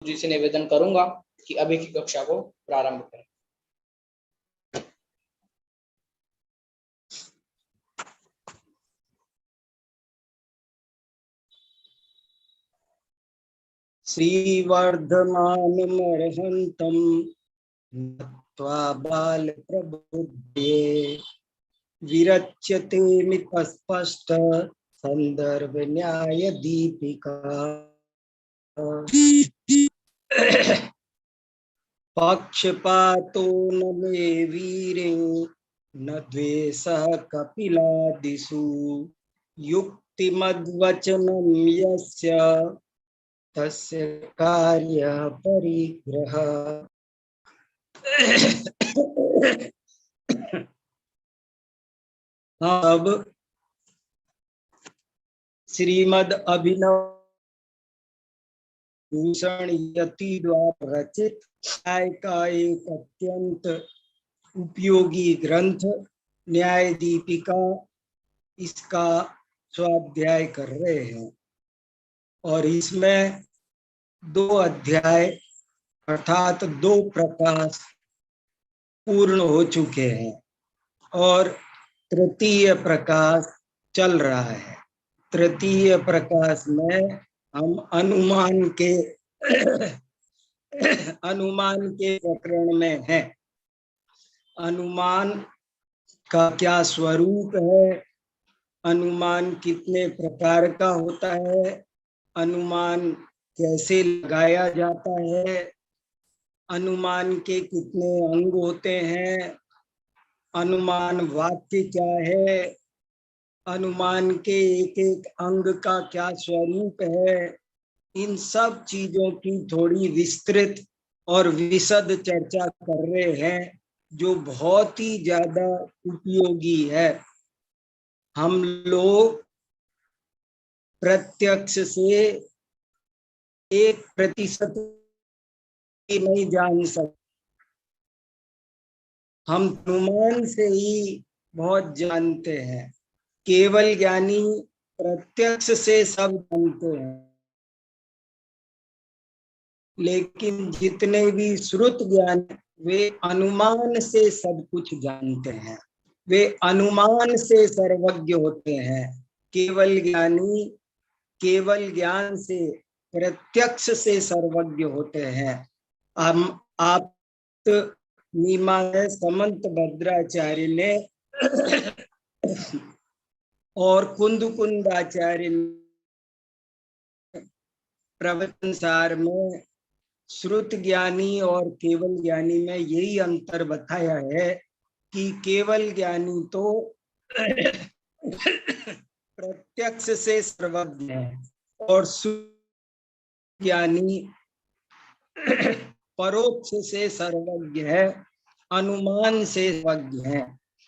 जी से निवेदन करूंगा कि अभी की कक्षा को प्रारंभ करें। श्रीवर्धमानमर्हन्तं नत्वा बालप्रबुद्धे विरच्यते मितस्पष्ट संदर्भ न्याय दीपिका पक्षपातो न मे वीरे न द्वेषः कपिलादिषु युक्तिमद्वचनं यस्य तस्य कार्य परिग्रह। अब श्रीमद् अभिनव भूषण यति द्वारा रचित न्याय का एक अत्यंत उपयोगी ग्रंथ न्याय दीपिका, इसका स्वाध्याय कर रहे हैं और इसमें 2 अध्याय अर्थात 2 प्रकाश पूर्ण हो चुके हैं और तृतीय प्रकाश चल रहा है। तृतीय प्रकाश में हम अनुमान के प्रकरण में हैं। अनुमान का क्या स्वरूप है, अनुमान कितने प्रकार का होता है, अनुमान कैसे लगाया जाता है, अनुमान के कितने अंग होते हैं, अनुमान वाक्य क्या है, अनुमान के एक एक अंग का क्या स्वरूप है, इन सब चीजों की थोड़ी विस्तृत और विशद चर्चा कर रहे हैं जो बहुत ही ज्यादा उपयोगी है। हम लोग प्रत्यक्ष से 1% नहीं जान सकते, हम अनुमान से ही बहुत जानते हैं। केवल ज्ञानी प्रत्यक्ष से सब जानते हैं, लेकिन जितने भी श्रुत ज्ञान वे अनुमान से सब कुछ जानते हैं, वे अनुमान से सर्वज्ञ होते हैं। केवल ज्ञानी केवल ज्ञान से प्रत्यक्ष से सर्वज्ञ होते हैं। हम आप मीमांसा समंत भद्राचार्य ने और कुंदकुंदाचार्य प्रवचन सार में श्रुत ज्ञानी और केवल ज्ञानी में यही अंतर बताया है कि केवल ज्ञानी तो प्रत्यक्ष से सर्वज्ञ है और ज्ञानी परोक्ष से सर्वज्ञ है, अनुमान से सर्वज्ञ है।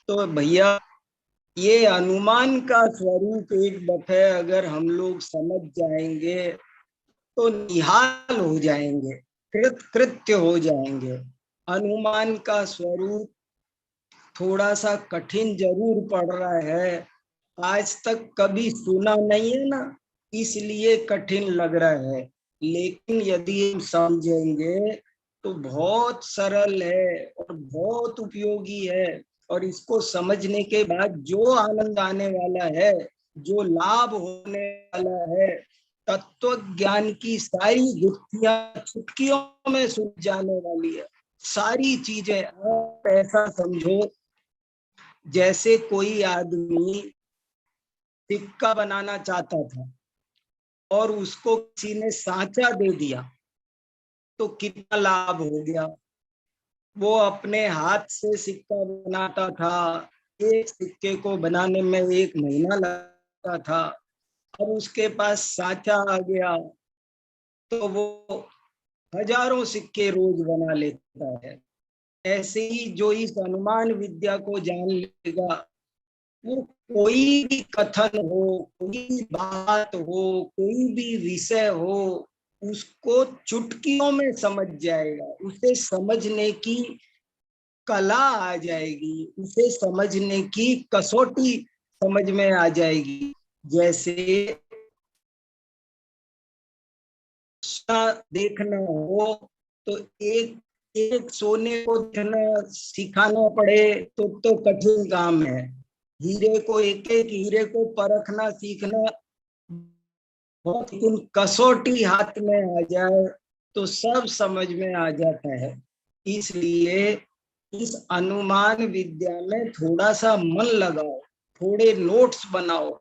तो भैया ये अनुमान का स्वरूप एक दफे अगर हम लोग समझ जाएंगे तो निहाल हो जाएंगे, कृत्य हो जाएंगे। अनुमान का स्वरूप थोड़ा सा कठिन जरूर पड़ रहा है, आज तक कभी सुना नहीं है ना, इसलिए कठिन लग रहा है, लेकिन यदि हम समझेंगे तो बहुत सरल है और बहुत उपयोगी है। और इसको समझने के बाद जो आनंद आने वाला है, जो लाभ होने वाला है, तत्व ज्ञान की सारी गुत्थियां चुटकियों में सुलझ जाने वाली है। सारी चीजें आप ऐसा समझो जैसे कोई आदमी सिक्का बनाना चाहता था और उसको किसी ने सांचा दे दिया तो कितना लाभ हो गया। वो अपने हाथ से सिक्का बनाता था, एक सिक्के को बनाने में 1 महीना लगता था, अब उसके पास सांचा आ गया तो वो हजारों सिक्के रोज बना लेता है। ऐसे ही जो इस अनुमान विद्या को जान लेगा, वो कोई भी कथन हो, कोई बात हो, कोई भी विषय हो, उसको चुटकियों में समझ जाएगा, उसे समझने की कला आ जाएगी, उसे समझने की कसौटी समझ में आ जाएगी। जैसे देखना हो तो एक एक सोने को देखना सिखाना पड़े तो कठिन काम है। हीरे को, एक एक हीरे को परखना सीखना बहुत, लेकिन कसौटी हाथ में आ जाए तो सब समझ में आ जाता है। इसलिए इस अनुमान विद्या में थोड़ा सा मन लगाओ, थोड़े नोट्स बनाओ,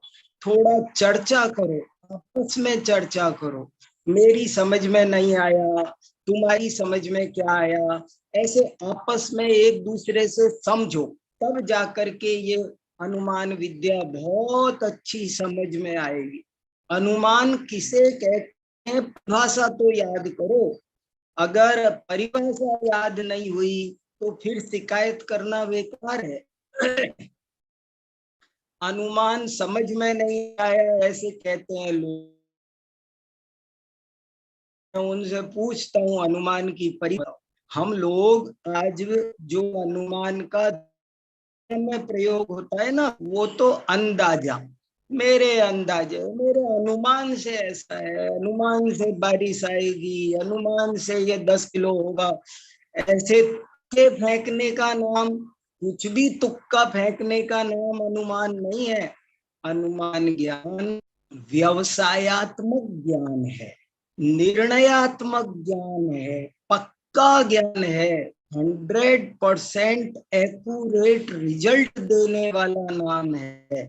थोड़ा चर्चा करो, आपस में चर्चा करो। मेरी समझ में नहीं आया, तुम्हारी समझ में क्या आया, ऐसे आपस में एक दूसरे से समझो, तब जाकर के ये अनुमान विद्या बहुत अच्छी समझ में आएगी। अनुमान किसे कहते हैं, परिभाषा तो याद करो। अगर परिभाषा याद नहीं हुई तो फिर शिकायत करना बेकार है। अनुमान समझ में नहीं आया ऐसे कहते हैं लोग। मैं उनसे पूछता हूँ अनुमान की परिभाषा। हम लोग आज जो अनुमान का में प्रयोग होता है ना, वो तो अंदाजा, मेरे अंदाजे, मेरे अनुमान से ऐसा है, अनुमान से बारिश आएगी, अनुमान से ये 10 किलो होगा, ऐसे के फेंकने का नाम, कुछ भी तुक्का फेंकने का नाम अनुमान नहीं है। अनुमान ज्ञान व्यवसायत्मक ज्ञान है, निर्णयात्मक ज्ञान है, पक्का ज्ञान है, 100% एक्यूरेट रिजल्ट देने वाला नाम है,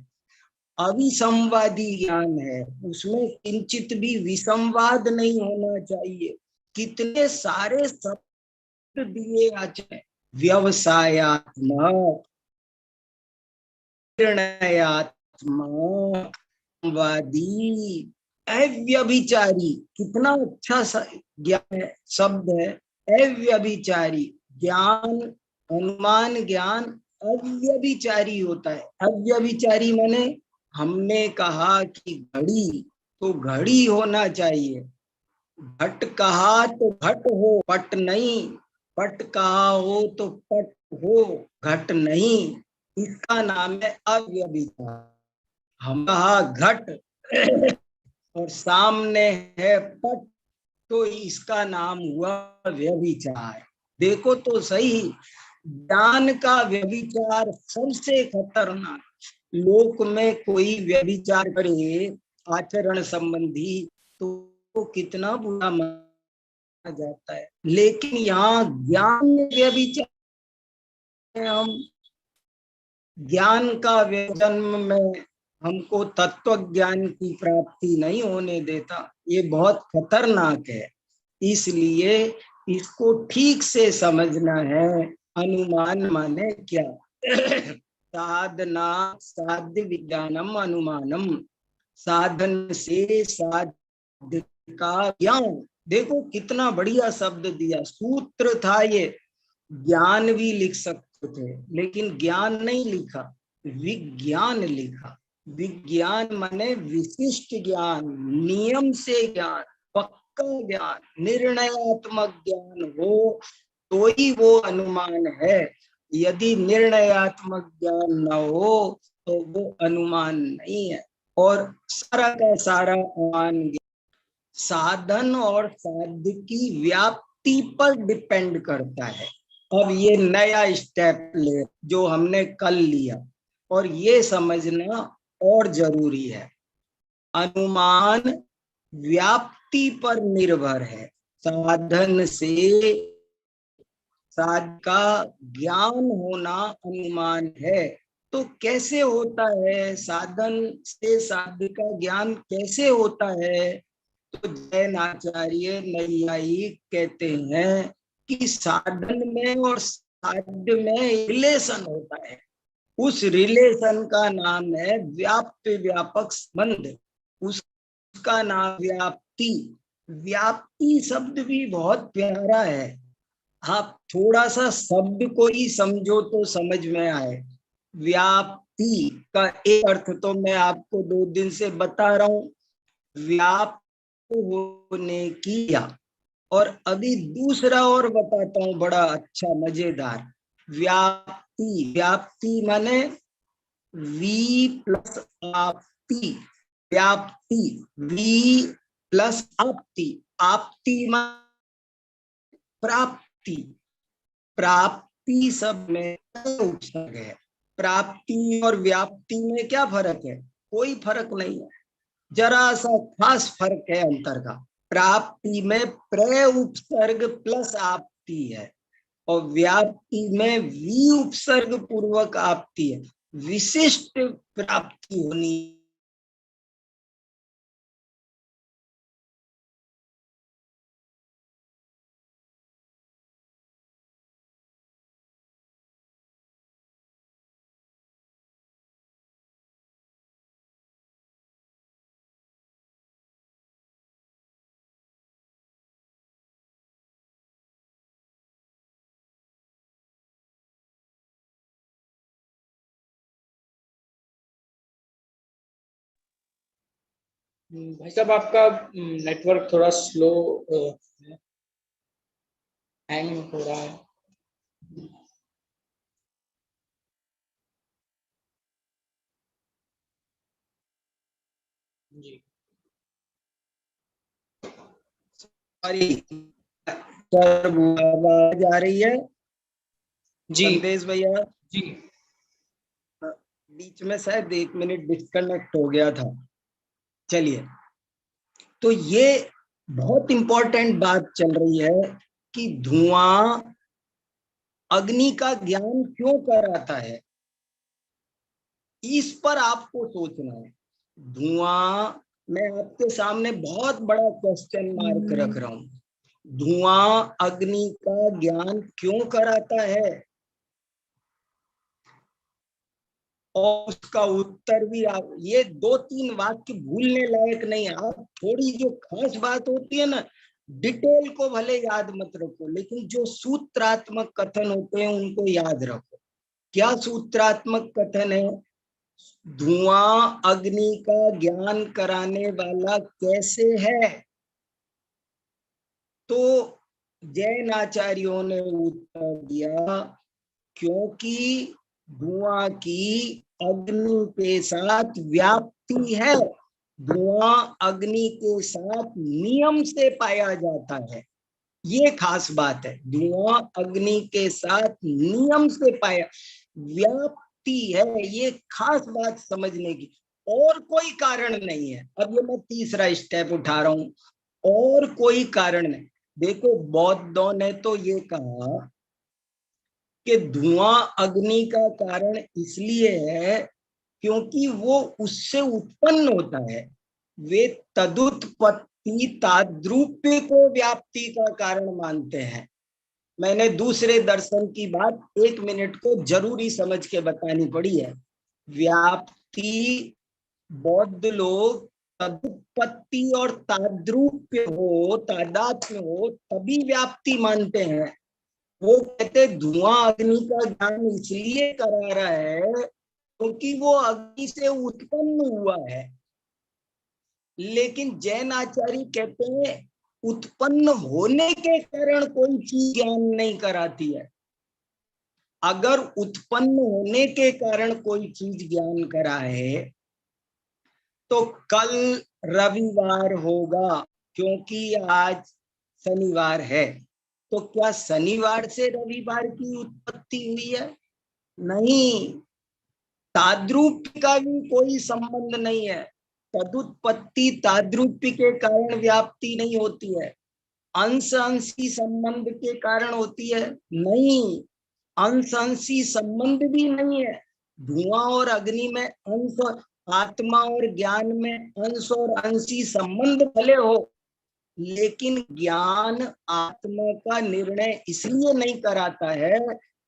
अविसंवादी ज्ञान है। उसमें किंचित भी विसंवाद नहीं होना चाहिए। कितने सारे शब्द दिए आचार्य, व्यवसायत्मक, निर्णयात्मक, वादी, अव्यभिचारी, कितना अच्छा ज्ञान है, शब्द है अव्यभिचारी ज्ञान। अनुमान ज्ञान अव्यभिचारी होता है। अव्यभिचारी माने हमने कहा कि घड़ी, तो घड़ी होना चाहिए। घट कहा तो घट हो, पट नहीं। पट कहा हो तो पट हो, घट नहीं। इसका नाम है अव्यभिचार। हम कहा घट और सामने है पट, तो इसका नाम हुआ व्यभिचार। देखो तो सही, ज्ञान का व्यभिचार सबसे खतरनाक। लोक में कोई व्यभिचार करे आचरण संबंधी तो कितना बुरा माना जाता है, लेकिन यहाँ ज्ञान में व्यभिचार, हम ज्ञान का जन्म में हमको तत्व ज्ञान की प्राप्ति नहीं होने देता, ये बहुत खतरनाक है। इसलिए इसको ठीक से समझना है। अनुमान माने क्या? साधना साध्य विज्ञानम अनुमानम, साधन से साध्य का ज्ञान। देखो कितना बढ़िया शब्द दिया, सूत्र था ये। ज्ञान भी लिख सकते थे लेकिन ज्ञान नहीं लिखा, विज्ञान लिखा। विज्ञान माने विशिष्ट ज्ञान, नियम से ज्ञान, पक्का ज्ञान, निर्णयात्मक ज्ञान हो तो ही वो अनुमान है। यदि निर्णयात्मक ज्ञान न हो तो वो अनुमान नहीं है। और सारा का सारा अनुमान साधन और साध्य की व्याप्ति पर डिपेंड करता है। अब ये नया स्टेप ले जो हमने कल लिया, और ये समझना और जरूरी है। अनुमान व्याप्ति पर निर्भर है। साधन से साध्य का ज्ञान होना अनुमान है। तो कैसे होता है साधन से साध्य का ज्ञान, कैसे होता है? तो जैन आचार्य नैयायिक कहते हैं कि साधन में और साध्य में रिलेशन होता है। उस रिलेशन का नाम है व्याप्त व्यापक संबंध, उसका नाम व्याप्ति। व्याप्ति शब्द भी बहुत प्यारा है। आप थोड़ा सा शब्द को ही समझो तो समझ में आए। व्याप्ति का एक अर्थ तो मैं आपको 2 दिन से बता रहा हूं, व्याप्त होने की। और अभी दूसरा और बताता हूं, बड़ा अच्छा मजेदार। व्याप्ति, व्याप्ति माने वी प्लस आपति, व्याप्ति वी प्लस आपति। आपती प्राप्ति, प्राप्ति सब में उपसर्ग है। प्राप्ति और व्याप्ति में क्या फर्क है? कोई फर्क नहीं है, जरा सा खास फर्क है अंतर का। प्राप्ति में प्र उपसर्ग प्लस आपती है और व्याप्ति में वी उपसर्ग पूर्वक आपती है। विशिष्ट प्राप्ति होनी। भाई साहब आपका नेटवर्क थोड़ा स्लो हैंग हो रहा है। जी सॉरी सर, आवाज आ रही है? जी संदेश भैया, जी बीच में शायद 1 मिनट डिस्कनेक्ट हो गया था। चलिए, तो ये बहुत इंपॉर्टेंट बात चल रही है कि धुआं अग्नि का ज्ञान क्यों कराता है, इस पर आपको सोचना है। धुआं, मैं आपके सामने बहुत बड़ा क्वेश्चन मार्क रख रहा हूं। धुआं अग्नि का ज्ञान क्यों कराता है, और उसका उत्तर भी आप, ये 2-3 वाक्य भूलने लायक नहीं है। आप थोड़ी जो खास बात होती है ना, डिटेल को भले याद मत रखो, लेकिन जो सूत्रात्मक कथन होते हैं उनको याद रखो। क्या सूत्रात्मक कथन है? धुआं अग्नि का ज्ञान कराने वाला कैसे है? तो जैन आचार्यों ने उत्तर दिया, क्योंकि धुआं की अग्नि के साथ व्याप्ति है। धुआं अग्नि के साथ नियम से पाया जाता है, ये खास बात है। धुआं अग्नि के साथ नियम से पाया, व्याप्ति है, ये खास बात समझने की। और कोई कारण नहीं है। अब ये मैं तीसरा स्टेप उठा रहा हूं, और कोई कारण नहीं। देखो, बौद्धों ने तो ये कहा कि धुआं अग्नि का कारण इसलिए है क्योंकि वो उससे उत्पन्न होता है। वे तदुत्पत्ति ताद्रूप्य को व्याप्ति का कारण मानते हैं। मैंने दूसरे दर्शन की बात 1 मिनट को जरूरी समझ के बतानी पड़ी है। व्याप्ति, बौद्ध लोग तदुत्पत्ति और ताद्रूप्य हो, तादात्म्य हो, तभी व्याप्ति मानते हैं। वो कहते धुआं अग्नि का ज्ञान इसलिए करा रहा है क्योंकि वो अग्नि से उत्पन्न हुआ है। लेकिन जैन आचार्य कहते हैं उत्पन्न होने के कारण कोई चीज ज्ञान नहीं कराती है। अगर उत्पन्न होने के कारण कोई चीज ज्ञान कराए तो कल रविवार होगा, क्योंकि आज शनिवार है। तो क्या शनिवार से रविवार की उत्पत्ति हुई है? नहीं, ताद्रूप्य का भी कोई संबंध नहीं है। तदुत्पत्ति ताद्रूप्य के कारण व्याप्ति नहीं होती है। अंश अंशी संबंध के कारण होती है? नहीं, अंश अंशी संबंध भी नहीं है। धुआं और अग्नि में अंश, आत्मा और ज्ञान में अंश और अंशी संबंध भले हो, लेकिन ज्ञान आत्मा का निर्णय इसलिए नहीं कराता है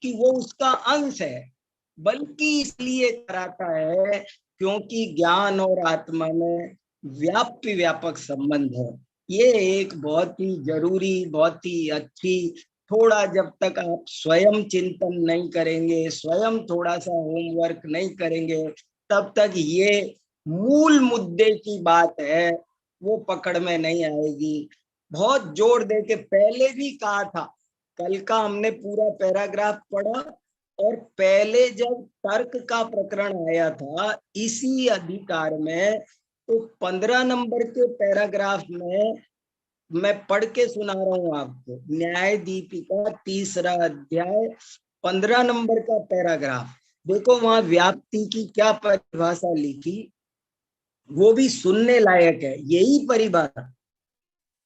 कि वो उसका अंश है, बल्कि इसलिए कराता है क्योंकि ज्ञान और आत्मा में व्याप्य व्यापक संबंध है। ये एक बहुत ही जरूरी, बहुत ही अच्छी, थोड़ा जब तक आप स्वयं चिंतन नहीं करेंगे, स्वयं थोड़ा सा होमवर्क नहीं करेंगे, तब तक ये मूल मुद्दे की बात है वो पकड़ में नहीं आएगी। बहुत जोर दे के पहले भी कहा था, कल का हमने पूरा पैराग्राफ पढ़ा, और पहले जब तर्क का प्रकरण आया था इसी अधिकार में, तो 15 नंबर के पैराग्राफ में मैं पढ़ के सुना रहा हूं आपको। न्याय दीपिका 3रा अध्याय 15 नंबर का पैराग्राफ देखो, वहां व्याप्ति की क्या परिभाषा लिखी, वो भी सुनने लायक है। यही परिभाषा,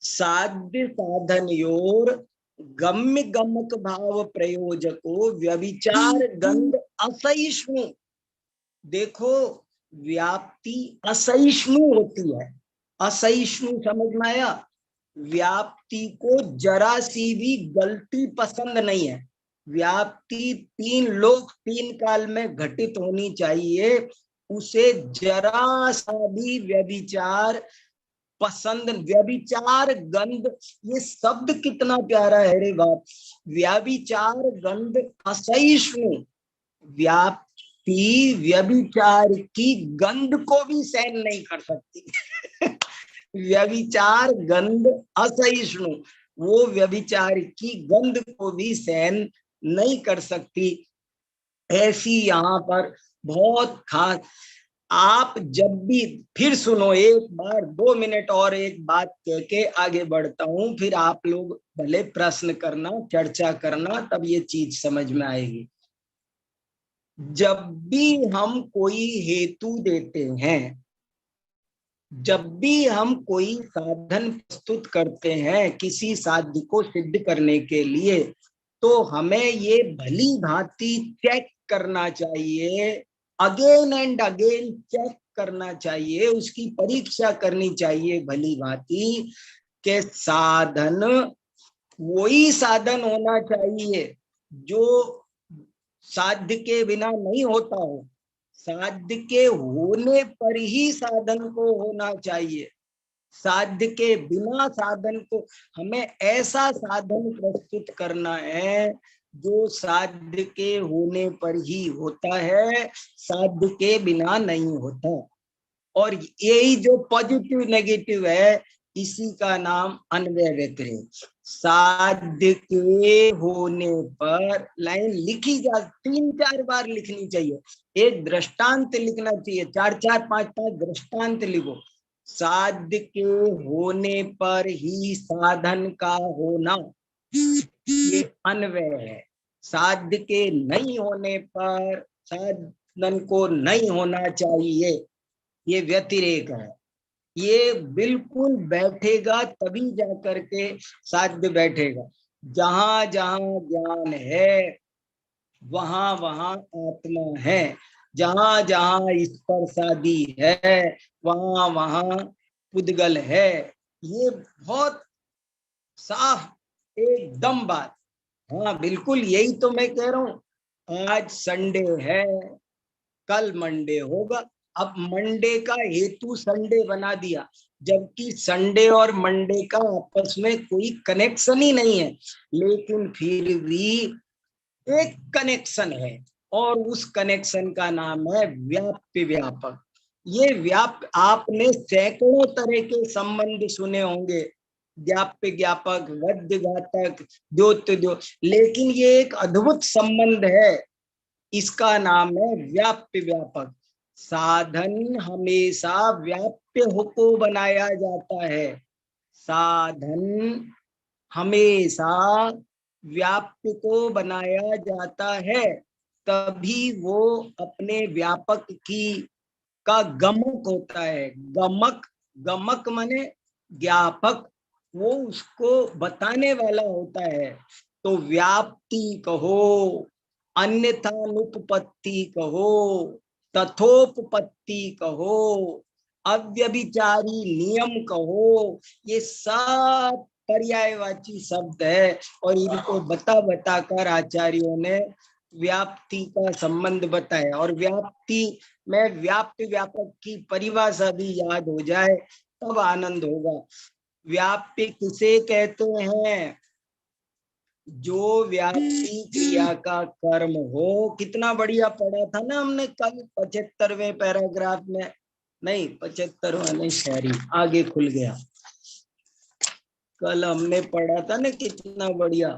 साध्य साधनयोर गम्य गमक भाव प्रयोजको व्यभिचार गंध असहिष्णु। देखो, व्याप्ति असहिष्णु होती है। असहिष्णु समझ में आया? व्याप्ति को जरा सी भी गलती पसंद नहीं है। व्याप्ति 3 लोक 3 काल में घटित होनी चाहिए, उसे जरा सा भी व्यभिचार पसंद। व्यभिचार गंध, ये शब्द कितना प्यारा है रे बाप। व्यभिचार गंध असहिष्णु। व्याप्ति व्यभिचार की गंध को भी सहन नहीं कर सकती। व्यभिचार गंध असहिष्णु, वो व्यभिचार की गंध को भी सहन नहीं कर सकती। ऐसी यहाँ पर बहुत खास। आप जब भी, फिर सुनो एक बार, 2 मिनट और एक बात कह के आगे बढ़ता हूं, फिर आप लोग भले प्रश्न करना, चर्चा करना, तब ये चीज समझ में आएगी। जब भी हम कोई हेतु देते हैं, जब भी हम कोई साधन प्रस्तुत करते हैं किसी साध्य को सिद्ध करने के लिए, तो हमें ये भली भांति चेक करना चाहिए, अगेन एंड अगेन चेक करना चाहिए, उसकी परीक्षा करनी चाहिए भली भांति के साधन वही साधन होना चाहिए जो साध्य के बिना नहीं होता हो। साध्य के होने पर ही साधन को होना चाहिए। साध्य के बिना साधन को, हमें ऐसा साधन प्रस्तुत करना है जो साध्य के होने पर ही होता है, साध्य के बिना नहीं होता। और यही जो पॉजिटिव नेगेटिव है, इसी का नाम अन्वय व्यतिरेक। साध्य के होने पर, लाइन लिखी जा 3-4 बार लिखनी चाहिए, एक दृष्टांत लिखना चाहिए, 4-4 5-5 दृष्टांत लिखो। साध्य के होने पर ही साधन का होना, ये अन्वय है। साध्य के नहीं होने पर साधन को नहीं होना चाहिए, ये व्यतिरेक है। ये बिल्कुल बैठेगा तभी जाकर के साध्य बैठेगा। जहां जहां ज्ञान है वहां वहां आत्मा है, जहां जहां स्पर्शादि है वहां वहां पुद्गल है। ये बहुत साफ एकदम बात। हाँ बिल्कुल, यही तो मैं कह रहा हूं। आज संडे है, कल मंडे होगा। अब मंडे का हेतु संडे बना दिया, जबकि संडे और मंडे का आपस में कोई कनेक्शन ही नहीं है, लेकिन फिर भी एक कनेक्शन है, और उस कनेक्शन का नाम है व्याप्य व्यापक। ये आपने सैकड़ों तरह के संबंध सुने होंगे, व्याप्य ज्ञापक, वद्य घातक, द्योत्य द्यो, लेकिन ये एक अद्भुत संबंध है, इसका नाम है व्याप्य व्यापक। साधन हमेशा व्याप्य को बनाया जाता है, साधन हमेशा व्याप्य को बनाया जाता है, तभी वो अपने व्यापक की का गमक होता है। गमक, गमक माने ज्ञापक, वो उसको बताने वाला होता है। तो व्याप्ति कहो, अन्यथा अनुपपत्ति कहो, तथोपपत्ति कहो, अव्यभिचारी नियम कहो, ये सब पर्यायवाची शब्द है, और इनको बता बता कर आचार्यों ने व्याप्ति का संबंध बताया। और व्याप्ति में व्याप्य व्यापक की परिभाषा भी याद हो जाए तब आनंद होगा। व्याप्य किसे कहते हैं? जो व्याप्ति क्रिया का कर्म हो। कितना बढ़िया पढ़ा था ना हमने कल 75वें पैराग्राफ में, नहीं 75वां नहीं, सॉरी आगे खुल गया। कल हमने पढ़ा था ना कितना बढ़िया,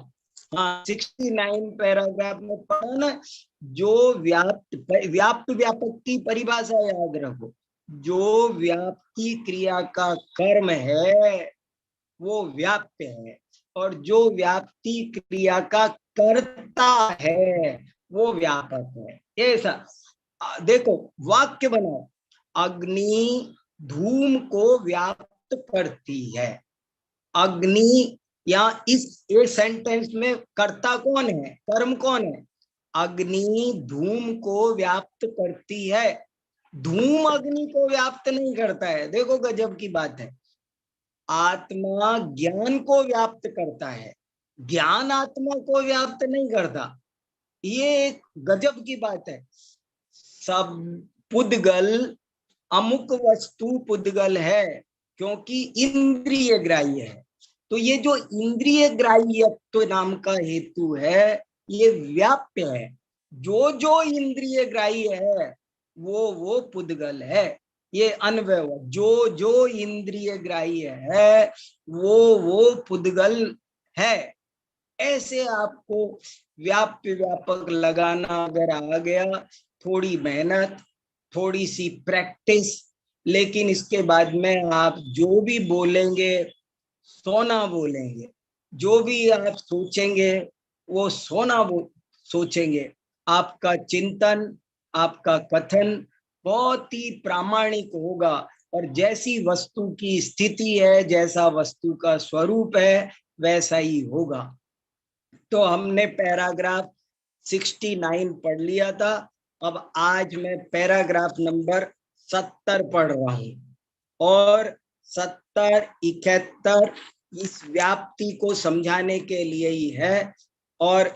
हाँ 69 पैराग्राफ में पढ़ा ना। जो व्याप्त व्यापक की परिभाषा याद रखो। जो व्याप्ति क्रिया का कर्म है वो व्याप्य है, और जो व्याप्ति क्रिया का करता है वो व्यापक है। ऐसा देखो, वाक्य बनाओ, अग्नि धूम को व्याप्त करती है। अग्नि, या इस ये सेंटेंस में कर्ता कौन है, कर्म कौन है? अग्नि धूम को व्याप्त करती है, धूम अग्नि को व्याप्त नहीं करता है। देखो गजब की बात है। आत्मा ज्ञान को व्याप्त करता है, ज्ञान आत्मा को व्याप्त नहीं करता। ये एक गजब की बात है। सब पुद्गल, अमुक वस्तु पुद्गल है क्योंकि इंद्रिय ग्राह्य है। तो ये जो इंद्रिय ग्राह्यत्व नाम का हेतु है ये व्याप्य है। जो जो इंद्रिय ग्राह्य है वो पुद्गल है। ये अन्वय, जो जो इंद्रिय ग्राह्य है वो पुद्गल है। ऐसे आपको व्याप्य व्यापक लगाना अगर आ गया, थोड़ी मेहनत, थोड़ी सी प्रैक्टिस, लेकिन इसके बाद में आप जो भी बोलेंगे सोना बोलेंगे, जो भी आप सोचेंगे वो सोना सोचेंगे। आपका चिंतन, आपका कथन बहुत ही प्रामाणिक होगा, और जैसी वस्तु की स्थिति है, जैसा वस्तु का स्वरूप है, वैसा ही होगा। तो हमने पैराग्राफ 69 पढ़ लिया था। अब आज मैं पैराग्राफ नंबर 70 पढ़ रहा हूं, और 70, 71 इस व्याप्ति को समझाने के लिए ही है। और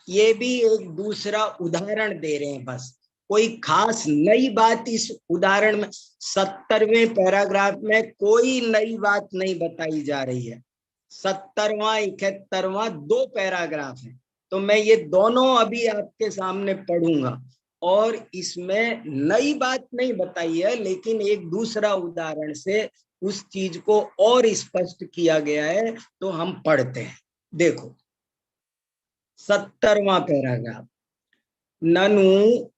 ये भी एक दूसरा उदाहरण दे रहे हैं, बस कोई खास नई बात इस उदाहरण में 70वें पैराग्राफ में कोई नई बात नहीं बताई जा रही है। 70वां 71वां 2 पैराग्राफ है, तो मैं ये दोनों अभी आपके सामने पढ़ूंगा, और इसमें नई बात नहीं बताई है, लेकिन एक दूसरा उदाहरण से उस चीज को और स्पष्ट किया गया है। तो हम पढ़ते हैं, देखो 70वां पैराग्राफ। ननु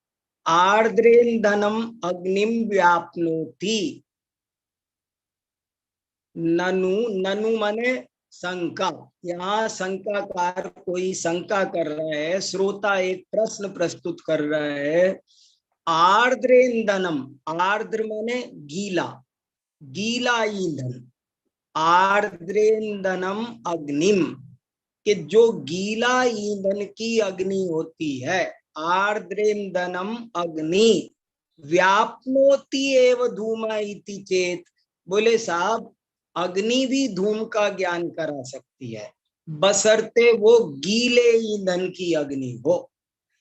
आर्द्रेन्धनम अग्निम व्याप्नोति। ननु, ननु माने शंका। यहाँ शंकाकार कोई शंका कर रहा है, श्रोता एक प्रश्न प्रस्तुत कर रहा है। आर्द्र ईंधनम, आर्द्र माने गीला, गीला ईंधन, आर्द्रेन्धनम अग्निम, कि जो गीला ईंधन की अग्नि होती है, आर्द्रेन्धनम अग्नि व्याप्नोति एव धूमा इति चेत। बोले साहब, अग्नि भी धूम का ज्ञान करा सकती है, बशर्ते वो गीले ईंधन की अग्नि हो।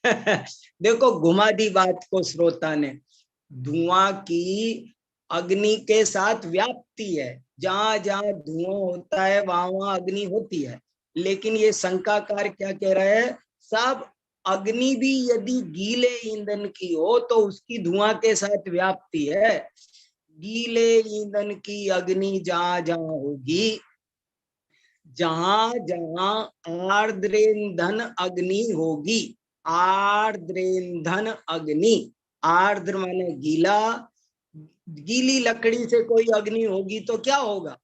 देखो घुमा दी बात को श्रोता ने। धुआं की अग्नि के साथ व्याप्ति है, जहां जहां धुआं होता है वहां वहां अग्नि होती है। लेकिन ये शंकाकार क्या कह रहा है, साहब अग्नि भी यदि गीले ईंधन की हो तो उसकी धुआं के साथ व्याप्ति है। गीले ईंधन की अग्नि जहां जहां होगी, जहां जहां आर्द्रेन्धन अग्नि होगी, आर्द्रेन्धन अग्नि, आर्द्र माने गीला, गीली लकड़ी से कोई अग्नि होगी तो क्या होगा,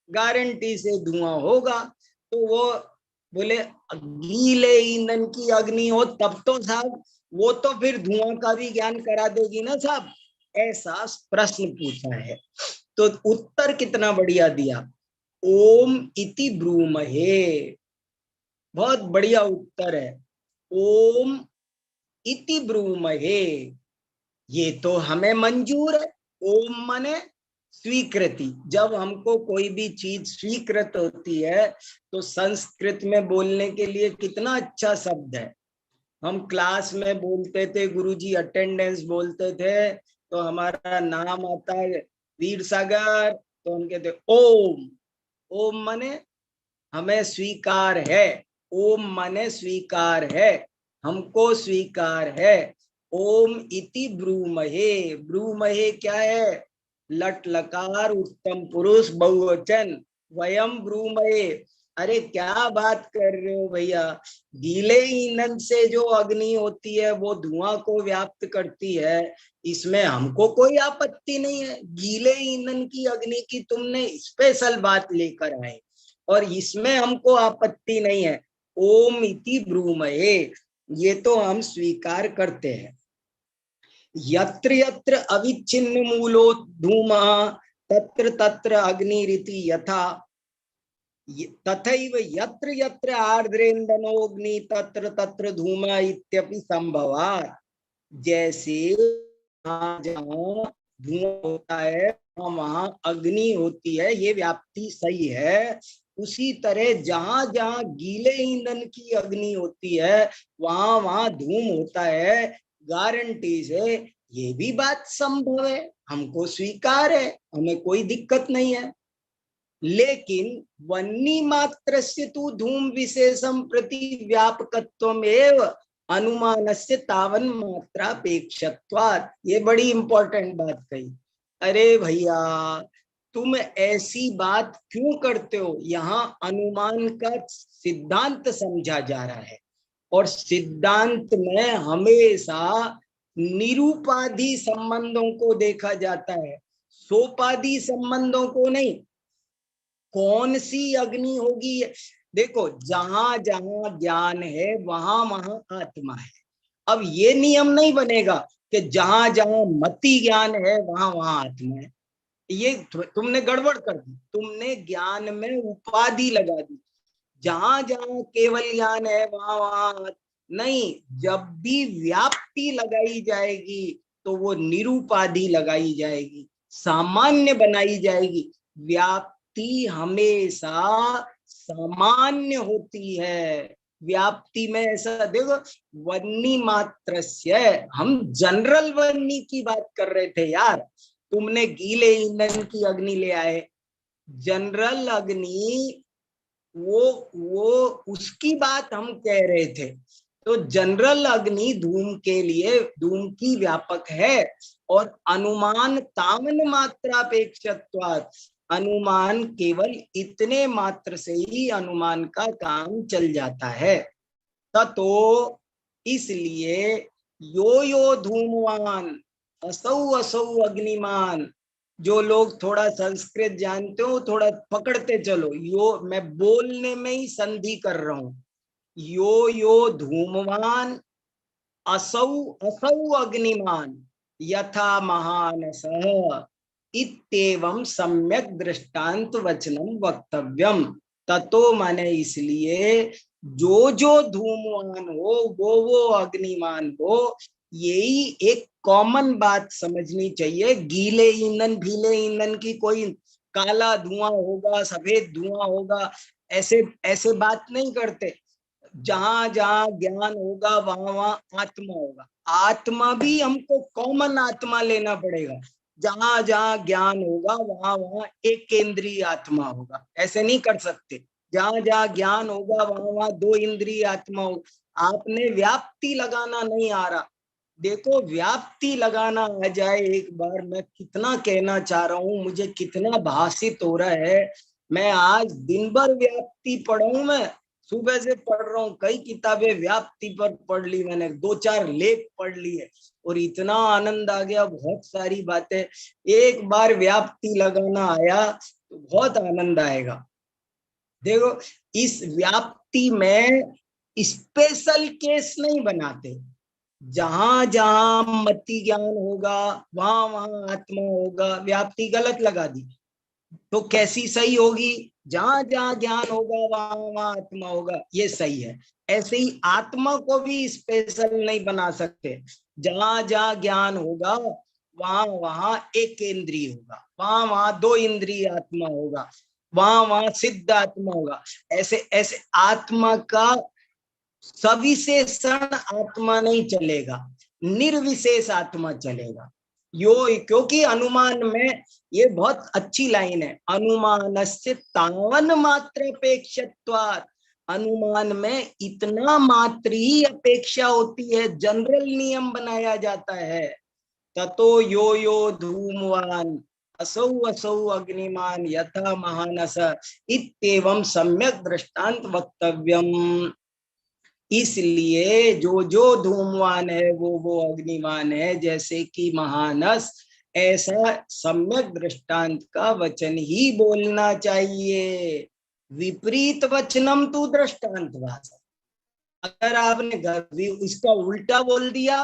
गारंटी से धुआं होगा। तो वो बोले गीले ईंधन की अग्नि हो तब तो साहब वो तो फिर धुआं का भी ज्ञान करा देगी ना साहब। ऐसा प्रश्न पूछा है, तो उत्तर कितना बढ़िया दिया। ओम इति ब्रूमहे, बहुत बढ़िया उत्तर है। ओम इति ब्रूमहे, ये तो हमें मंजूर है। ओम माने स्वीकृति। जब हमको कोई भी चीज स्वीकृत होती है तो संस्कृत में बोलने के लिए कितना अच्छा शब्द है। हम क्लास में बोलते थे, गुरुजी अटेंडेंस बोलते थे, तो हमारा नाम आता है वीर सागर, तो हम कहते ओम। ओम माने हमें स्वीकार है, ओम माने स्वीकार है, हमको स्वीकार है। ओम इति ब्रूमहे, ब्रूमहे क्या है, लट लकार उत्तम पुरुष बहुवचन, वयम ब्रूमहे। अरे क्या बात कर रहे हो भैया, गीले ईंधन से जो अग्नि होती है वो धुआं को व्याप्त करती है, इसमें हमको कोई आपत्ति नहीं है। गीले ईंधन की अग्नि की तुमने स्पेशल बात लेकर आए, और इसमें हमको आपत्ति नहीं है। ओम इति ब्रूमहे, ये तो हम स्वीकार करते हैं। यत्र यत्र अविच्छिन्न मूलो धूमः तत्र तत्र अग्निरिति यथा, तथैव यत्र यत्र आर्द्रेन्दनोऽग्नि तत्र तत्र धूमः इत्यपि संभवात्। जैसे जहाँ धुआं होता है वहां अग्नि होती है, ये व्याप्ति सही है। उसी तरह जहां जहां गीले ईंधन की अग्नि होती है वहां वहां धूम होता है, गारंटी से ये भी बात संभव है, हमको स्वीकार है, हमें कोई दिक्कत नहीं है। लेकिन वन्नी मात्र से तू धूम विशेषम प्रति व्यापकत्वमेव अनुमानस्य तावन मात्रापेक्षत्वात्, ये बड़ी इंपॉर्टेंट बात कही। अरे भैया तुम ऐसी बात क्यों करते हो? यहाँ अनुमान का सिद्धांत समझा जा रहा है और सिद्धांत में हमेशा निरूपाधि संबंधों को देखा जाता है, सोपाधि संबंधों को नहीं। कौन सी अग्नि होगी? देखो जहां जहां ज्ञान है वहां वहां आत्मा है। अब ये नियम नहीं बनेगा कि जहां जहां मति ज्ञान है वहां वहां आत्मा है। ये तुमने गड़बड़ कर दी, तुमने ज्ञान में उपाधि लगा दी। जहां जहां केवल ज्ञान है वहां वहां नहीं, जब भी व्याप्ति लगाई जाएगी तो वो निरूपाधि लगाई जाएगी, सामान्य बनाई जाएगी। व्याप्ति हमेशा सामान्य होती है। व्याप्ति में ऐसा देखो, वन्नी मात्र से, हम जनरल वन्नी की बात कर रहे थे यार। तुमने गीले ईंधन की अग्नि ले आए, जनरल अग्नि, वो उसकी बात हम कह रहे थे। तो जनरल अग्नि धूम के लिए धूम की व्यापक है और अनुमान तावन मात्रापेक्षत्वात्, अनुमान केवल इतने मात्र से ही अनुमान का काम चल जाता है। ततो इसलिए यो यो धूमवान असौ असौ अग्निमान, जो लोग थोड़ा संस्कृत जानते हो थोड़ा पकड़ते चलो, यो मैं बोलने में ही संधि कर रहा हूं। यो यो धूमवान असौ असौ अग्निमान यथा महानसः इत्येवं सम्यक दृष्टांत वचनम वक्तव्यम। ततो माने इसलिए जो धूमवान हो वो अग्निमान हो, यही एक कॉमन बात समझनी चाहिए। गीले ईंधन भीले ईंधन की कोई काला धुआं होगा सफेद धुआं होगा ऐसे ऐसे बात नहीं करते। जहां जहां ज्ञान होगा वहां वहां आत्मा होगा। आत्मा भी हमको कॉमन आत्मा लेना पड़ेगा। जहां जहां ज्ञान होगा वहां वहां एक केंद्रीय आत्मा होगा, ऐसे नहीं कर सकते। जहां जहां ज्ञान होगा वहां वहां दो इंद्रिय आत्मा होगा। आपने व्याप्ति लगाना नहीं आ रहा। देखो व्याप्ति लगाना आ जाए एक बार, मैं कितना कहना चाह रहा हूं, मुझे कितना भाषित हो रहा है। मैं आज दिन भर व्याप्ति पढ़ा हूं, मैं सुबह से पढ़ रहा हूँ, कई किताबें व्याप्ति पर पढ़ ली मैंने, 2-4 लेख पढ़ लिए और इतना आनंद आ गया, बहुत सारी बातें। एक बार व्याप्ति लगाना आया तो बहुत आनंद आएगा। देखो इस व्याप्ति में स्पेशल केस नहीं बनाते। जहां जहां मति ज्ञान होगा वहां वहां आत्मा होगा, व्याप्ति गलत लगा दी तो कैसी सही होगी? जहां जहां ज्ञान होगा वहां वहां आत्मा होगा, ये सही है। ऐसे ही आत्मा को भी स्पेशल नहीं बना सकते। जहां जहां ज्ञान होगा वहां वहां एक इंद्रिय होगा, वहां वहां दो इंद्रिय आत्मा होगा, वहां वहां सिद्ध आत्मा होगा। ऐसे ऐसे आत्मा का सविशेषण आत्मा नहीं चलेगा, निर्विशेष आत्मा चलेगा। क्योंकि अनुमान में ये बहुत अच्छी लाइन है, अनुमानस्य तावन मात्र अपेक्षत्वात्, अनुमान में इतना मात्र ही अपेक्षा होती है, जनरल नियम बनाया जाता है। ततो यो यो धूमवान असौ असौ अग्निमान यथा महानस इत्येवं सम्यक दृष्टांत वक्तव्यम। इसलिए जो धूमवान है वो अग्निमान है, जैसे कि महानस, ऐसा सम्यक दृष्टांत का वचन ही बोलना चाहिए। विपरीत वचनम तू दृष्टांत भाषा। अगर आपने इसका उल्टा बोल दिया,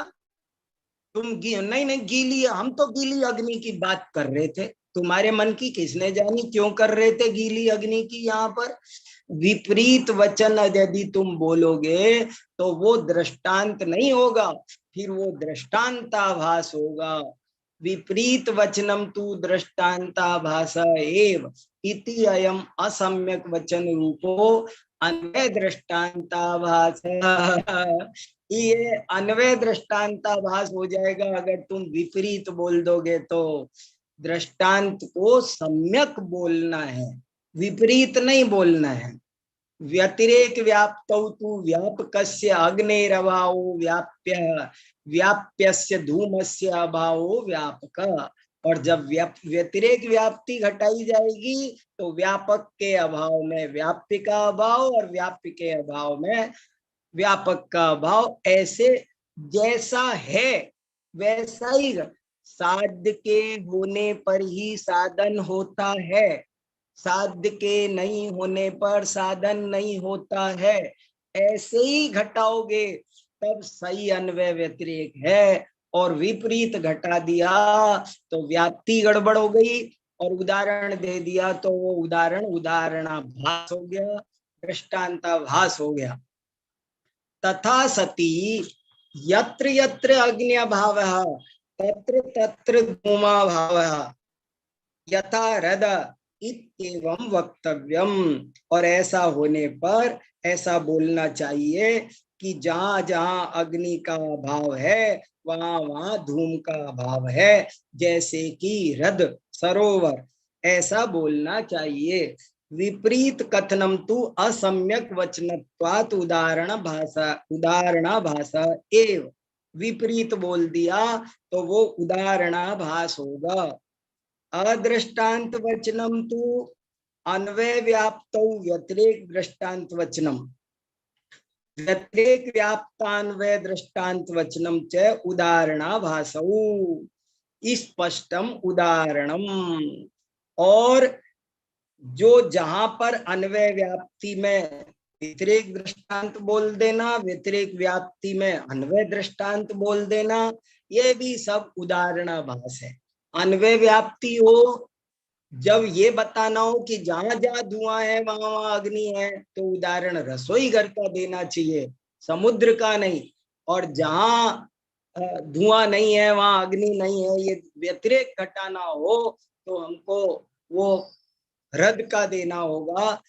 तुम नहीं नहीं गीली, हम तो गीली अग्नि की बात कर रहे थे, तुम्हारे मन की किसने जानी क्यों कर रहे थे गीली अग्नि की। यहाँ पर विपरीत वचन यदि तुम बोलोगे तो वो दृष्टांत नहीं होगा, फिर वो दृष्टांताभास होगा। विपरीत वचनम तू दृष्टांताभास एव इति अयम असम्यक वचन रूपो अन्वय दृष्टांताभास। ये अन्वय दृष्टांताभास हो जाएगा अगर तुम विपरीत बोल दोगे तो। दृष्टांत को सम्यक बोलना है, विपरीत नहीं बोलना है। व्यतिरेक व्याप्तौ तु व्यापकस्य अग्नेरभावो व्याप्य, व्याप्यस्य धूमस्य अभावो व्यापक। और जब व्यतिरेक व्याप्ति घटाई जाएगी तो व्यापक के अभाव में व्याप्य का अभाव और व्याप्य के अभाव में व्यापक का अभाव। ऐसे जैसा है वैसा ही, साध्य के होने पर ही साधन होता है, साध्य के नहीं होने पर साधन नहीं होता है। ऐसे ही घटाओगे तब सही अन्वय व्यतिरेक है, और विपरीत घटा दिया तो व्याप्ति गड़बड़ हो गई, और उदाहरण दे दिया तो वो उदाहरण उदाहरणाभास हो गया, दृष्टांताभास हो गया। तथा सती यत्र यत्र अग्न्यभावः तत्र तत्र धूमाभावः यथा हृद इत्येवं वक्तव्यम। और ऐसा होने पर ऐसा बोलना चाहिए कि जहां जहां अग्नि का अभाव है वहां वहां धूम का अभाव है, जैसे कि हृद सरोवर, ऐसा बोलना चाहिए। विपरीत कथनम तु असम्यक वचनत्वात् उदाहरणा भाषा एव। विपरीत बोल दिया तो वो उदाहरणाभास होगा। अदृष्टांत वचनम तु अन्वय व्याप्तौ व्यतिरेक दृष्टांत वचनम, व्यतिरेक व्याप्तान्वय दृष्टांत वचनम च उदाहरणाभासौ स्पष्टम उदाहरणम। और जो जहां पर अन्वय व्याप्ति में व्यतिरेक दृष्टांत बोल देना, व्यतिरेक व्याप्ति में अन्वय दृष्टांत बोल देना, ये भी सब उदाहरणाभास है। अन्वय व्याप्ति हो जब ये बताना हो कि जहां जहां धुआं है वहां वहां अग्नि है, तो उदाहरण रसोई घर का देना चाहिए, समुद्र का नहीं। और जहां धुआं नहीं है वहां अग्नि नहीं है, ये व्यतिरेक घटाना हो तो हमको वो हृद का देना होगा,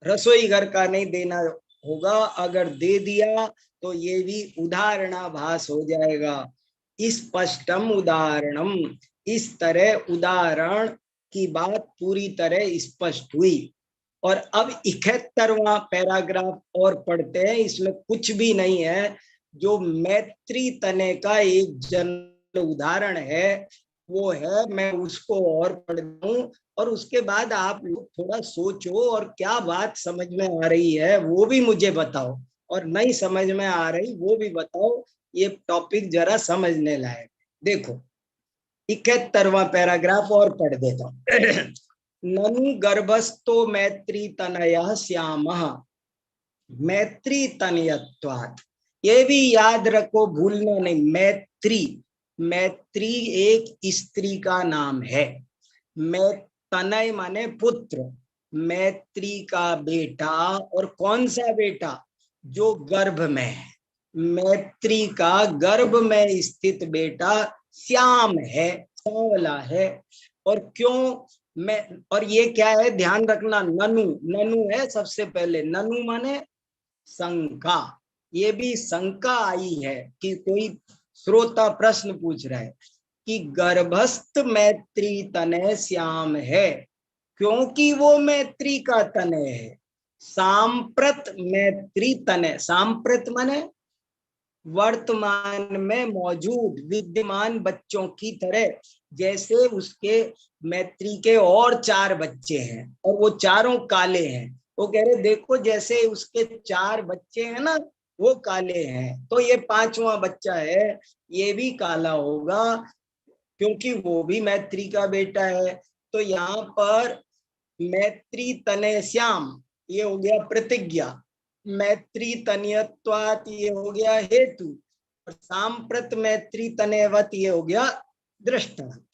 रसोई घर का नहीं देना होगा। अगर दे दिया तो ये भी उदाहरणाभास हो जाएगा। स्पष्टम उदाहरणम, इस तरह उदाहरण की बात पूरी तरह स्पष्ट हुई। और अब 71वां पैराग्राफ और पढ़ते हैं। इसमें कुछ भी नहीं है, जो मैत्री तने का एक जन्म उदाहरण है वो है। मैं उसको और पढ़ दूं और उसके बाद आप लोग थोड़ा सोचो और क्या बात समझ में आ रही है वो भी मुझे बताओ, और नहीं समझ में आ रही वो भी बताओ। ये टॉपिक जरा समझने लायक। देखो 71वां पैराग्राफ और पढ़ देता हूं। ननु गर्भस्थो मैत्री तनयः श्यामः, मैत्री तनयत्वात्। ये भी याद रखो, भूलना नहीं। मैत्री, मैत्री एक स्त्री का नाम है। मै तनय माने पुत्र, मैत्री का बेटा। और कौन सा बेटा? जो गर्भ में है, मैत्री का गर्भ में स्थित बेटा श्याम है, सांवला है। और क्यों मैं, और ये क्या है ध्यान रखना, ननु, ननु है सबसे पहले। ननु माने शंका, ये भी शंका आई है कि कोई श्रोता प्रश्न पूछ रहा है कि गर्भस्थ मैत्री तनय श्याम है, क्योंकि वो मैत्री का तनय है। सांप्रत मैत्री तनय, सांप्रत माने वर्तमान में मौजूद विद्यमान बच्चों की तरह। जैसे उसके मैत्री के और 4 बच्चे हैं और वो चारों काले हैं, वो कह रहे देखो जैसे उसके 4 बच्चे हैं ना वो काले हैं, तो ये 5वां बच्चा है ये भी काला होगा क्योंकि वो भी मैत्री का बेटा है। तो यहाँ पर मैत्री तनय श्याम, ये हो गया प्रतिज्ञा, मैत्री तनयत्वात् ये हो गया हेतु, और सांप्रत मैत्री तनयवत ये हो गया दृष्टांत।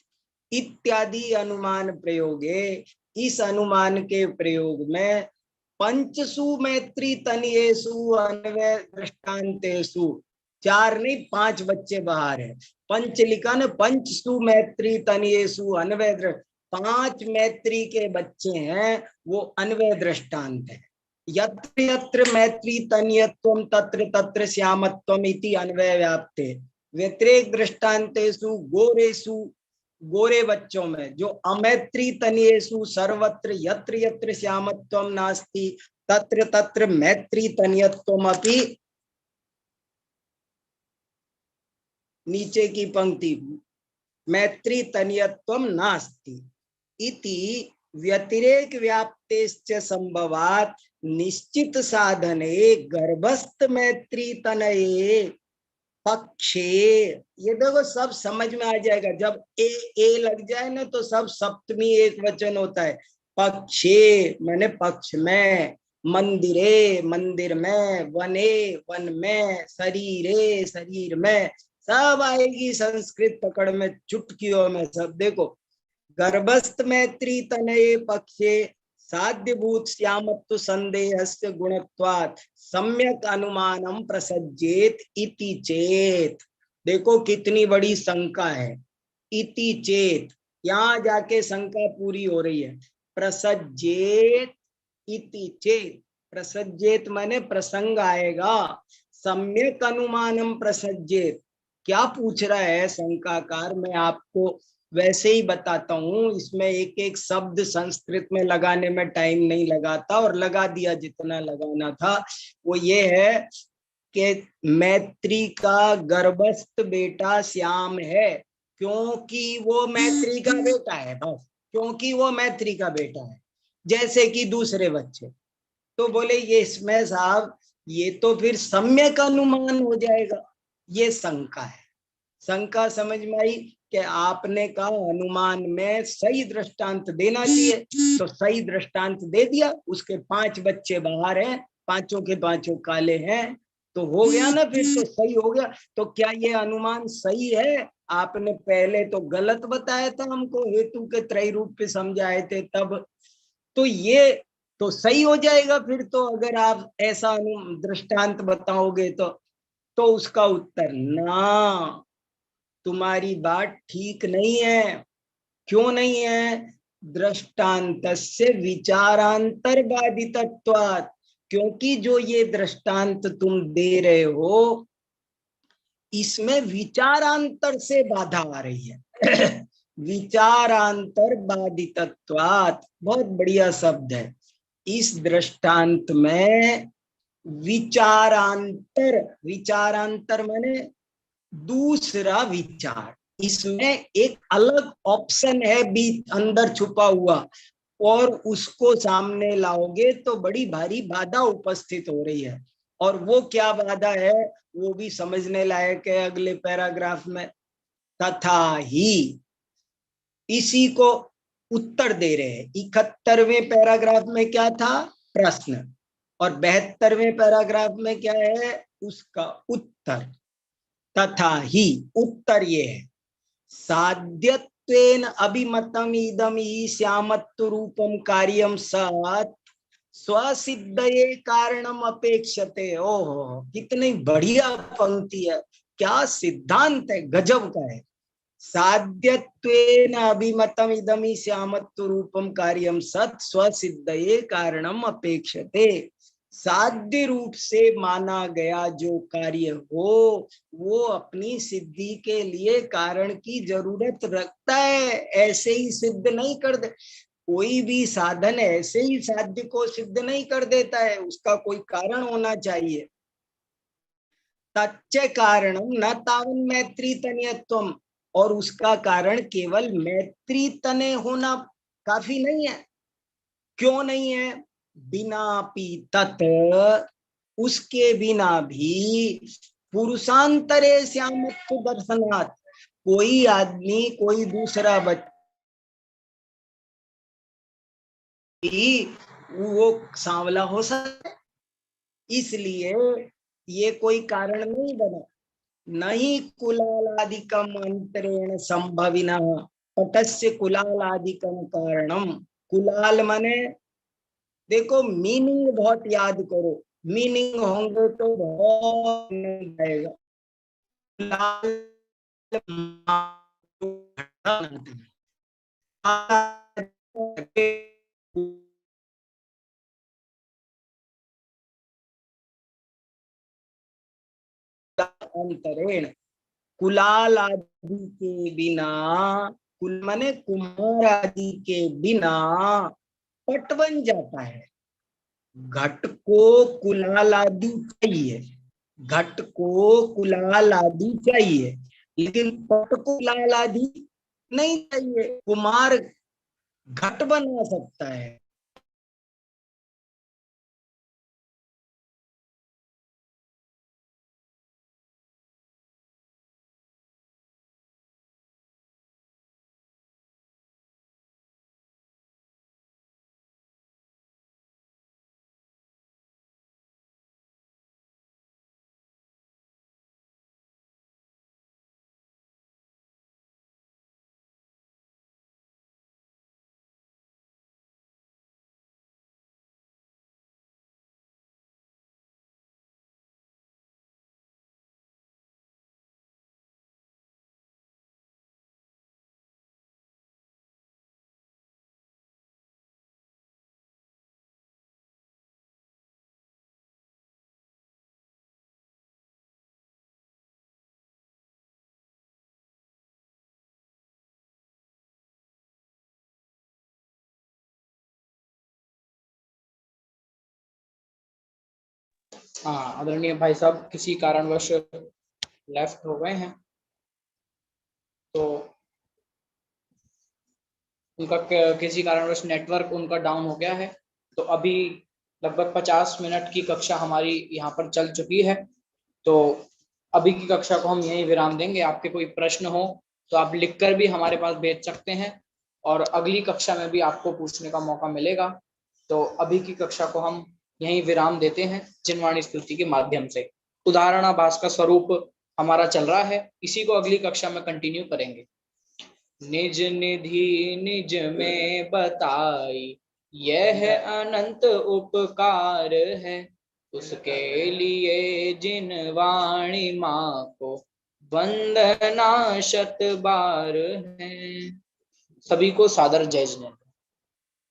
इत्यादि अनुमान प्रयोगे, इस अनुमान के प्रयोग में पंचसु मैत्री तनियेषु अन्वय दृष्टांतेषु, 4 नहीं 5 बच्चे बाहर है, पंच लिखा न, पंचसु मैत्री तनियेषु अन्वय, 5 मैत्री के बच्चे हैं, वो अन्वय दृष्टांत है। यत्र यत्र मैत्री तनियत्वम तत्र तत्र श्यामत्वम इति अन्वय व्याप्ते, व्यतिरेक दृष्टांतेषु गोरेषु, गोरे बच्चों में जो अमैत्री तनियेषु सर्वत्र यत्र यत्र श्यामत्वम नास्ति तत्र तत्र मैत्री तनियत्वम अपि, नीचे की पंक्ति, मैत्री तनियत्वम नास्ति इति व्यतिरेक व्याप्तेश्च संभवात् निश्चित साधने गर्भस्थ मैत्री तनये पक्षे। ये देखो सब समझ में आ जाएगा, जब ए लग जाए ना तो सब सप्तमी एक वचन होता है। पक्षे माने पक्ष में, मंदिरे मंदिर में, वने वन में, शरीरे शरीर में, सब आएगी संस्कृत पकड़ में, चुटकियों में सब। देखो, गर्भस्थ मैत्री तनये पक्षे साध्यभूत श्यामत्व संदेहस्य गुणत्वात् सम्यक अनुमानम प्रसज्जेत इति चेत। देखो कितनी बड़ी शंका है, इति चेत, यहाँ जाके शंका पूरी हो रही है। प्रसज्जेत इति चेत, प्रसज्जेत माने प्रसंग आएगा, सम्यक अनुमानम प्रसज्जेत। क्या पूछ रहा है शंकाकार, मैं आपको वैसे ही बताता हूँ, इसमें एक एक शब्द संस्कृत में लगाने में टाइम नहीं लगाता, और लगा दिया जितना लगाना था। वो ये है कि मैत्री का गर्भस्थ बेटा श्याम है, क्योंकि वो मैत्री का बेटा है, बस क्योंकि वो मैत्री का बेटा है, जैसे कि दूसरे बच्चे। तो बोले ये इसमें साहब ये तो फिर सम्यक अनुमान हो जाएगा, ये शंका है। शंका समझ में आई कि आपने कहा अनुमान में सही दृष्टांत देना चाहिए, तो सही दृष्टांत दे दिया, उसके 5 बच्चे बाहर हैं, पांचों के पांचों काले हैं, तो हो गया ना, फिर तो सही हो गया। तो क्या ये अनुमान सही है? आपने पहले तो गलत बताया था हमको, हेतु के त्रय रूप पे समझाए थे तब, तो ये तो सही हो जाएगा फिर तो, अगर आप ऐसा दृष्टांत बताओगे तो उसका उत्तर ना, तुम्हारी बात ठीक नहीं है। क्यों नहीं है? दृष्टांतस्य विचारांतरबाधितत्वात्, क्योंकि जो ये दृष्टांत तुम दे रहे हो इसमें विचारांतर से बाधा आ रही है। विचारांतर बाधितत्वात्, बहुत बढ़िया शब्द है। इस दृष्टांत में विचारांतर, विचारांतर माने दूसरा विचार, इसमें एक अलग ऑप्शन है बीच अंदर छुपा हुआ, और उसको सामने लाओगे तो बड़ी भारी बाधा उपस्थित हो रही है। और वो क्या बाधा है वो भी समझने लायक है अगले पैराग्राफ में। तथा ही, इसी को उत्तर दे रहे हैं। 71वें पैराग्राफ में क्या था? प्रश्न, और 72वें पैराग्राफ में क्या है? उसका उत्तर। तथा ही, उत्तर ये है, साध्यत्वेन अभिमतम इदम ही श्यामत्व रूपम कार्यम सत् स्वसिद्धये कारणम अपेक्षते। ओहो, कितनी बढ़िया पंक्ति है, क्या सिद्धांत है, गजब का है। साध्यत्वेन अभिमतम इदम ही श्यामत्व रूपम कार्यम सत् स्वसिद्धये कारणम अपेक्षते। साध्य रूप से माना गया जो कार्य हो वो अपनी सिद्धि के लिए कारण की जरूरत रखता है, ऐसे ही सिद्ध नहीं कर दे। कोई भी साधन ऐसे ही साध्य को सिद्ध नहीं कर देता है, उसका कोई कारण होना चाहिए। तच्च कारणम न तावन मैत्री तनयत्वम, और उसका कारण केवल मैत्री तनय होना काफी नहीं है। क्यों नहीं है? बिना पी तत्, उसके बिना भी पुरुषांतरे श्यामत्व दर्शनात्, कोई आदमी कोई दूसरा बच्चा वो सांवला हो सकता है, इसलिए ये कोई कारण नहीं बना। नहीं कुलालादिकम अंतरेण संभविना पटस्य कुलालादिकम कारणम। कुलाल माने, देखो मीनिंग बहुत याद करो, मीनिंग होंगे तो बहुत नहीं जाएगा। अंतरेण कुलाल आदि के बिना, कुल माने कुमार आदि के बिना पट बन जाता है। घट को कुलाल आदि चाहिए, घट को कुलाल आदि चाहिए, लेकिन पट को कुलाल आदि नहीं चाहिए। कुमार घट बना सकता है। हाँ, आदरणीय भाई साहब किसी कारणवश लेफ्ट हो गए हैं, तो उनका किसी कारणवश नेटवर्क उनका डाउन हो गया है। तो अभी लगभग 50 मिनट की कक्षा हमारी यहाँ पर चल चुकी है, तो अभी की कक्षा को हम यहीं विराम देंगे। आपके कोई प्रश्न हो तो आप लिखकर भी हमारे पास भेज सकते हैं, और अगली कक्षा में भी आपको पूछने का मौका मिलेगा। तो अभी की कक्षा को हम यहीं विराम देते हैं जिनवाणी स्तुति के माध्यम से। उदाहरणाभास का स्वरूप हमारा चल रहा है, इसी को अगली कक्षा में कंटिन्यू करेंगे। निज निधि निज में बताई, यह अनंत उपकार है। उसके लिए जिन वाणी माँ को वंदना शत बार है। सभी को सादर जय जय।